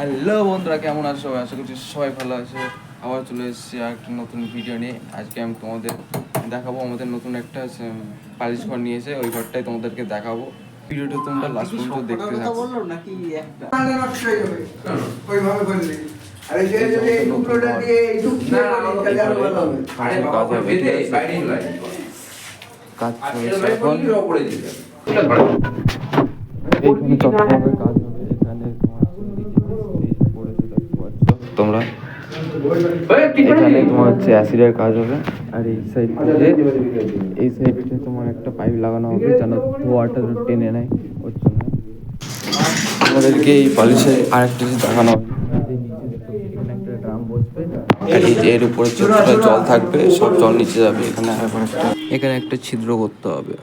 Hello বন্ধুরা, কেমন আছো? আশা করছি সবাই ভালো আছে। আবার চলে এসেছি আর একটা নতুন ভিডিও নিয়ে। আজকে আমি তোমাদের দেখাবো আমাদের নতুন একটা পালিশ ঘর নিয়েছে, ওই ঘরটাই তোমাদেরকে দেখাবো। ভিডিওটা তোমরা লাস্ট পর্যন্ত দেখতে থাকো। কাজ চলছে এখন। এইখানে চট্টগ্রামে কাজ হবে। এখানে তোমরা এখানে তোমার হচ্ছে অ্যাসিডের কাজ হবে। আর এই সাইডে তোমার একটা পাইপ লাগানো হবে যেন ধোয়াটা টেনে নেয়। ওর জন্য আমাদেরকে এই পলিশে আরেকটা জিনিস দেখানো হবে। এখানে একটা ড্রাম বসবে আর এর উপরে যতটা জল থাকবে সব জল নিচে যাবে। এখানে একটা ছিদ্র করতে হবে।